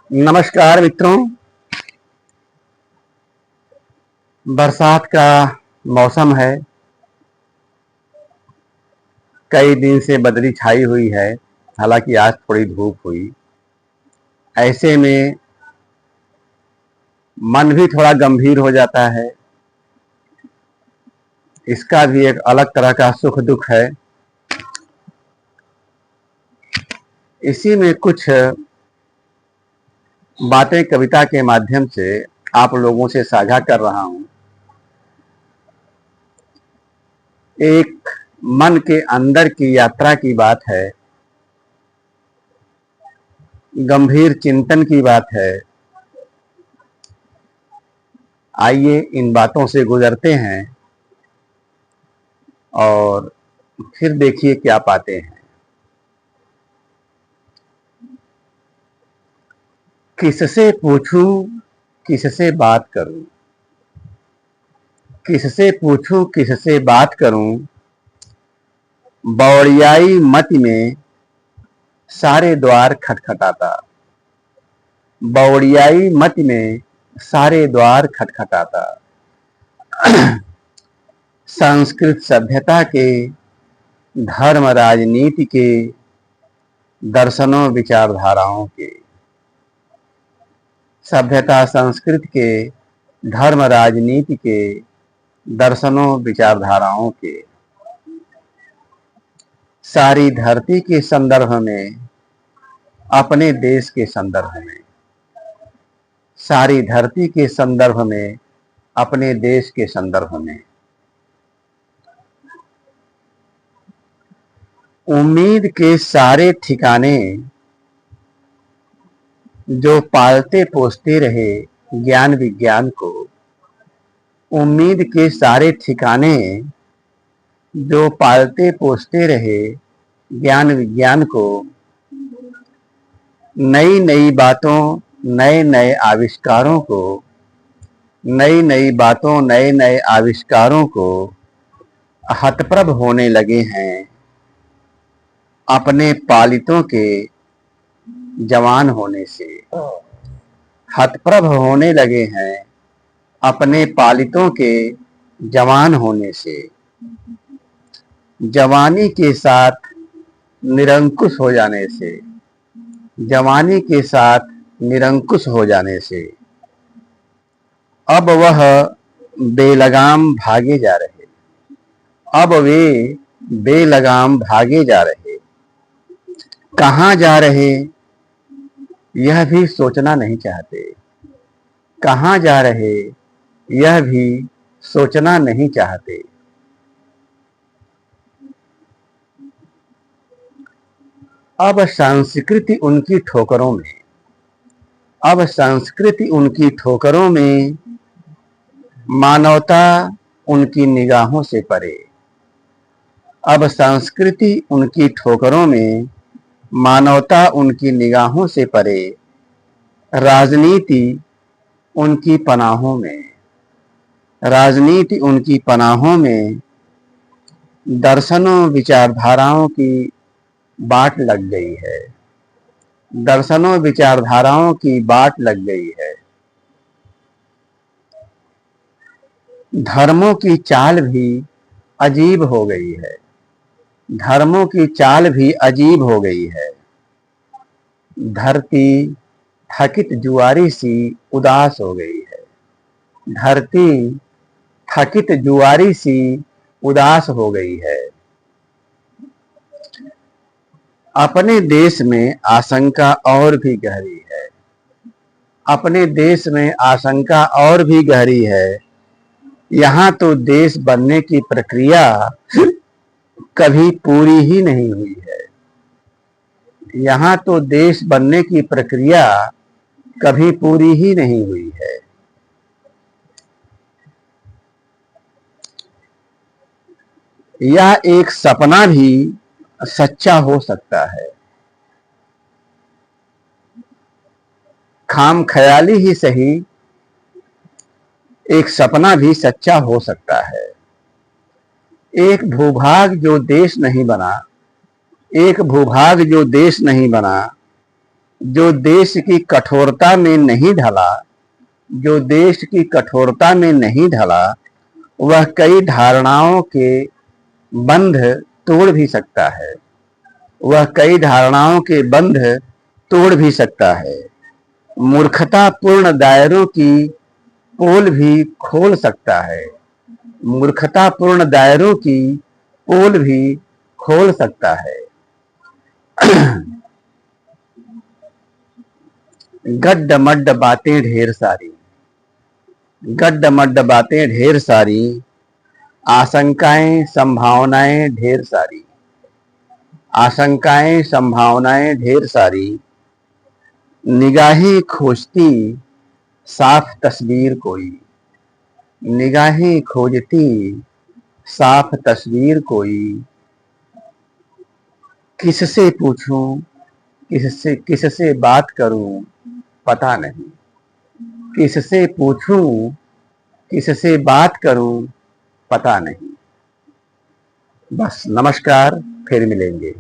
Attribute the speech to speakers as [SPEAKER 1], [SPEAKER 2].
[SPEAKER 1] नमस्कार मित्रों। बरसात का मौसम है। कई दिन से बदली छाई हुई है। हालांकि आज थोड़ी धूप हुई। ऐसे में मन भी थोड़ा गंभीर हो जाता है। इसका भी एक अलग तरह का सुख दुख है। इसी में कुछ बातें कविता के माध्यम से आप लोगों से साझा कर रहा हूं। एक मन के अंदर की यात्रा की बात है, गंभीर चिंतन की बात है। आइए इन बातों से गुजरते हैं और फिर देखिए क्या पाते हैं। किससे पूछूं, किससे बात करूं, किससे पूछूं, किससे बात करूं। बौड़ियाई मत में सारे द्वार खटखटाता। बौड़ियाई मत में सारे द्वार खटखटाता। संस्कृत सभ्यता के, धर्म राजनीति के, दर्शनों विचारधाराओं के। सभ्यता संस्कृति के, धर्म राजनीति के, दर्शनों विचारधाराओं के। सारी धरती के संदर्भ में, अपने देश के संदर्भ में। सारी धरती के संदर्भ में, अपने देश के संदर्भ में। उम्मीद के सारे ठिकाने जो पालते पोसते रहे ज्ञान विज्ञान को। उम्मीद के सारे ठिकाने जो पालते पोसते रहे ज्ञान विज्ञान को। नई नई बातों, नए नए आविष्कारों को, नई नई बातों, नए नए आविष्कारों को हतप्रभ होने लगे हैं अपने पालितों के जवान होने से। हतप्रभ होने लगे हैं अपने पालितों के जवान होने से। जवानी के साथ निरंकुश हो जाने से। जवानी के साथ निरंकुश हो जाने से अब वह बेलगाम भागे जा रहे। अब वे बेलगाम भागे जा रहे। कहां जा रहे यह भी सोचना नहीं चाहते। कहां जा रहे यह भी सोचना नहीं चाहते। अब संस्कृति उनकी ठोकरों में, अब संस्कृति उनकी ठोकरों में, मानवता उनकी निगाहों से परे। अब संस्कृति उनकी ठोकरों में, मानवता उनकी निगाहों से परे। राजनीति उनकी पनाहों में, राजनीति उनकी पनाहों में, दर्शनों विचारधाराओं की बाट लग गई है। दर्शनों विचारधाराओं की बाट लग गई है। धर्मों की चाल भी अजीब हो गई है। धर्मों की चाल भी अजीब हो गई है। धरती थकित जुआरी सी उदास हो गई है। धरती थकित जुआरी सी उदास हो गई है। अपने देश में आशंका और भी गहरी है। अपने देश में आशंका और भी गहरी है। यहाँ तो देश बनने की प्रक्रिया कभी पूरी ही नहीं हुई है। यहाँ तो देश बनने की प्रक्रिया कभी पूरी ही नहीं हुई है। यह एक सपना भी सच्चा हो सकता है। खाम ख्याली ही सही, एक सपना भी सच्चा हो सकता है। एक भूभाग जो देश नहीं बना, एक भूभाग जो देश नहीं बना, जो देश की कठोरता में नहीं ढला, जो देश की कठोरता में नहीं ढला, वह कई धारणाओं के बंध तोड़ भी सकता है। वह कई धारणाओं के बंध तोड़ भी सकता है। मूर्खतापूर्ण दायरों की पोल भी खोल सकता है। मूर्खतापूर्ण दायरों की पोल भी खोल सकता है। गड्ढ मड्ढ बातें ढेर सारी, गड्ढ मड्ढ बातें ढेर सारी, आशंकाएं संभावनाएं ढेर सारी, आशंकाएं संभावनाएं ढेर सारी, निगाहें खोजती साफ तस्वीर कोई, निगाहें खोजती साफ तस्वीर कोई, किससे पूछूं, किससे बात करूं पता नहीं, किससे पूछूं, किससे बात करूं पता नहीं। बस, नमस्कार, फिर मिलेंगे।